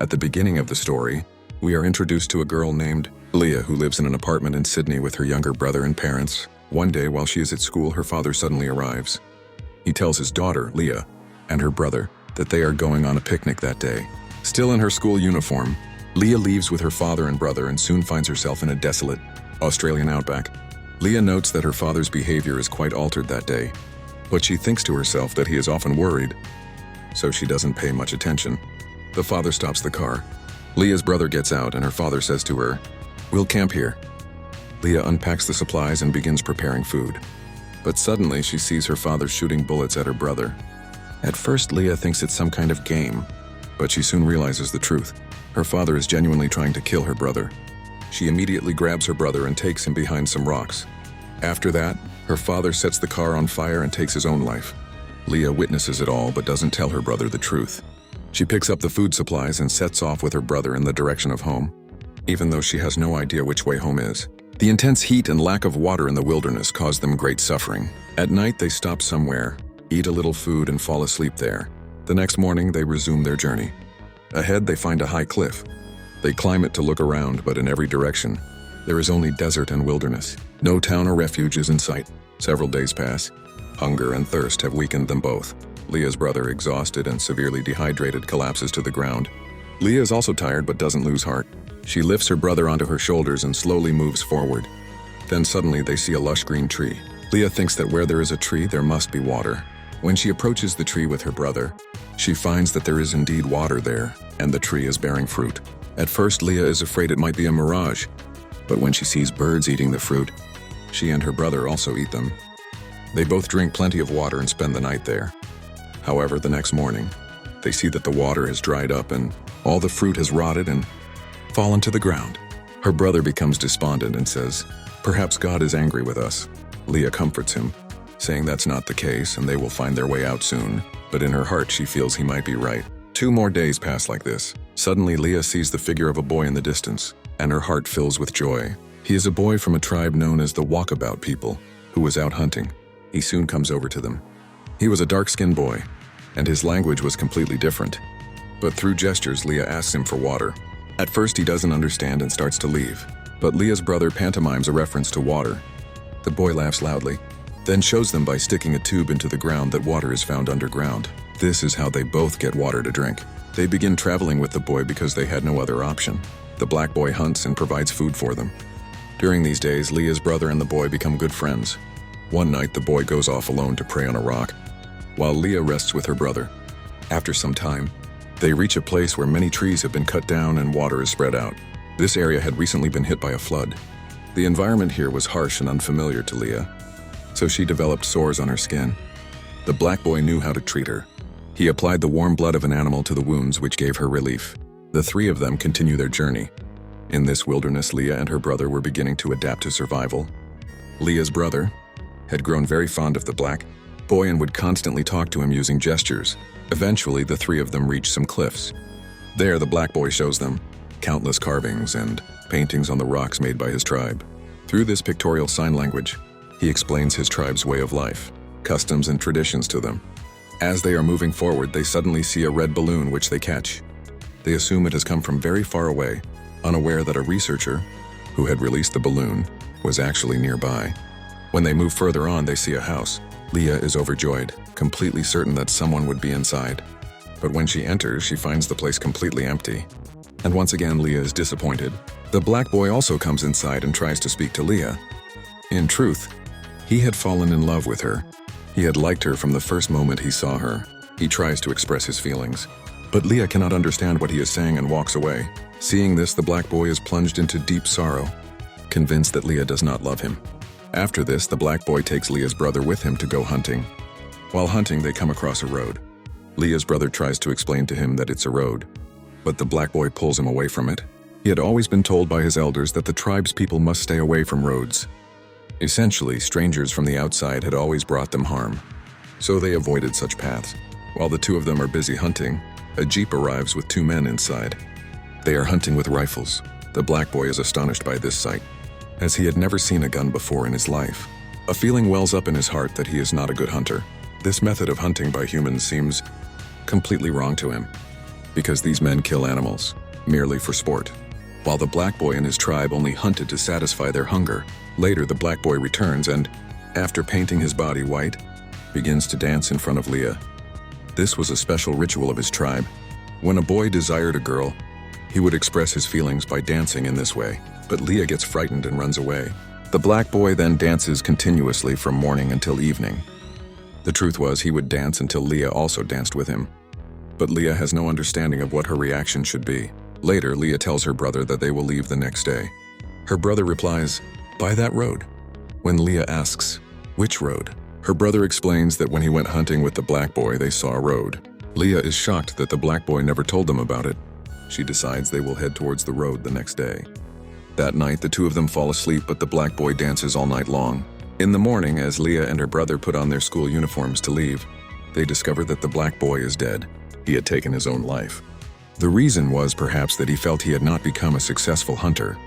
At the beginning of the story, we are introduced to a girl named Leah who lives in an apartment in Sydney with her younger brother and parents. One day, while she is at school, her father suddenly arrives. He tells his daughter, Leah, and her brother that they are going on a picnic that day. Still in her school uniform, Leah leaves with her father and brother and soon finds herself in a desolate Australian outback. Leah notes that her father's behavior is quite altered that day, but she thinks to herself that he is often worried, so she doesn't pay much attention. The father stops the car. Leah's brother gets out and her father says to her, "We'll camp here." Leah unpacks the supplies and begins preparing food. But suddenly she sees her father shooting bullets at her brother. At first, Leah thinks it's some kind of game, but she soon realizes the truth. Her father is genuinely trying to kill her brother. She immediately grabs her brother and takes him behind some rocks. After that, her father sets the car on fire and takes his own life. Leah witnesses it all but doesn't tell her brother the truth. She picks up the food supplies and sets off with her brother in the direction of home, even though she has no idea which way home is. The intense heat and lack of water in the wilderness cause them great suffering. At night, they stop somewhere, eat a little food, and fall asleep there. The next morning, they resume their journey. Ahead, they find a high cliff. They climb it to look around, but in every direction, there is only desert and wilderness. No town or refuge is in sight. Several days pass. Hunger and thirst have weakened them both. Leah's brother, exhausted and severely dehydrated, collapses to the ground. Leah is also tired but doesn't lose heart. She lifts her brother onto her shoulders and slowly moves forward. Then suddenly they see a lush green tree. Leah thinks that where there is a tree, there must be water. When she approaches the tree with her brother, she finds that there is indeed water there, and the tree is bearing fruit. At first, Leah is afraid it might be a mirage, but when she sees birds eating the fruit, she and her brother also eat them. They both drink plenty of water and spend the night there. However, the next morning, they see that the water has dried up and all the fruit has rotted and fallen to the ground. Her brother becomes despondent and says, "Perhaps God is angry with us." Leah comforts him, saying that's not the case and they will find their way out soon. But in her heart, she feels he might be right. 2 more days pass like this. Suddenly, Leah sees the figure of a boy in the distance, and her heart fills with joy. He is a boy from a tribe known as the Walkabout people, who was out hunting. He soon comes over to them. He was a dark-skinned boy, and his language was completely different. But through gestures, Leah asks him for water. At first, he doesn't understand and starts to leave. But Leah's brother pantomimes a reference to water. The boy laughs loudly, then shows them by sticking a tube into the ground that water is found underground. This is how they both get water to drink. They begin traveling with the boy because they had no other option. The black boy hunts and provides food for them. During these days, Leah's brother and the boy become good friends. One night, the boy goes off alone to pray on a rock, while Leah rests with her brother. After some time, they reach a place where many trees have been cut down and water is spread out. This area had recently been hit by a flood. The environment here was harsh and unfamiliar to Leah, so she developed sores on her skin. The black boy knew how to treat her. He applied the warm blood of an animal to the wounds, which gave her relief. The 3 of them continue their journey. In this wilderness, Leah and her brother were beginning to adapt to survival. Leah's brother had grown very fond of the black boy and would constantly talk to him using gestures. Eventually, the 3 of them reach some cliffs. There, the black boy shows them countless carvings and paintings on the rocks made by his tribe. Through this pictorial sign language, he explains his tribe's way of life, customs, and traditions to them. As they are moving forward, they suddenly see a red balloon which they catch. They assume it has come from very far away, unaware that a researcher, who had released the balloon, was actually nearby. When they move further on, they see a house. Leah is overjoyed, completely certain that someone would be inside. But when she enters, she finds the place completely empty. And once again, Leah is disappointed. The black boy also comes inside and tries to speak to Leah. In truth, he had fallen in love with her. He had liked her from the first moment he saw her. He tries to express his feelings, but Leah cannot understand what he is saying and walks away. Seeing this, the black boy is plunged into deep sorrow, convinced that Leah does not love him. After this, the black boy takes Leah's brother with him to go hunting. While hunting, they come across a road. Leah's brother tries to explain to him that it's a road, but the black boy pulls him away from it. He had always been told by his elders that the tribe's people must stay away from roads. Essentially, strangers from the outside had always brought them harm, so they avoided such paths. While the 2 of them are busy hunting, a jeep arrives with 2 men inside. They are hunting with rifles. The black boy is astonished by this sight, as he had never seen a gun before in his life. A feeling wells up in his heart that he is not a good hunter. This method of hunting by humans seems completely wrong to him. because these men kill animals, merely for sport. While the black boy and his tribe only hunted to satisfy their hunger, later the black boy returns and, after painting his body white, begins to dance in front of Leah. This was a special ritual of his tribe. When a boy desired a girl, he would express his feelings by dancing in this way, but Leah gets frightened and runs away. The black boy then dances continuously from morning until evening. The truth was he would dance until Leah also danced with him. But Leah has no understanding of what her reaction should be. Later, Leah tells her brother that they will leave the next day. Her brother replies, "By that road." When Leah asks, "Which road?" her brother explains that when he went hunting with the black boy, they saw a road. Leah is shocked that the black boy never told them about it. She decides they will head towards the road the next day. That night, the two of them fall asleep, but the black boy dances all night long. In the morning, as Leah and her brother put on their school uniforms to leave, they discover that the black boy is dead. He had taken his own life. The reason was perhaps that he felt he had not become a successful hunter,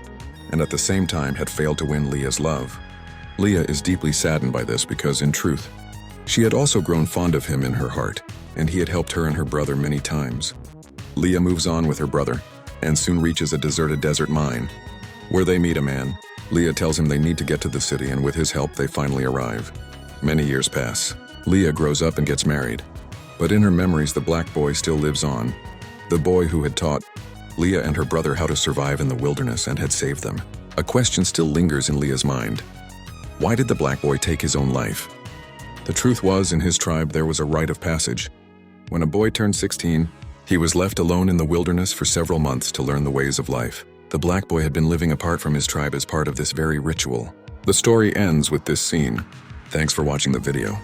and at the same time had failed to win Leah's love. Leah is deeply saddened by this because, in truth, she had also grown fond of him in her heart, and he had helped her and her brother many times. Leah moves on with her brother, and soon reaches a deserted desert mine, where they meet a man. Leah tells him they need to get to the city, and with his help they finally arrive. Many years pass. Leah grows up and gets married. But in her memories, the black boy still lives on. The boy who had taught Leah and her brother how to survive in the wilderness and had saved them. A question still lingers in Leah's mind. Why did the black boy take his own life? The truth was, in his tribe there was a rite of passage. When a boy turned 16, he was left alone in the wilderness for several months to learn the ways of life. The black boy had been living apart from his tribe as part of this very ritual. The story ends with this scene. Thanks for watching the video.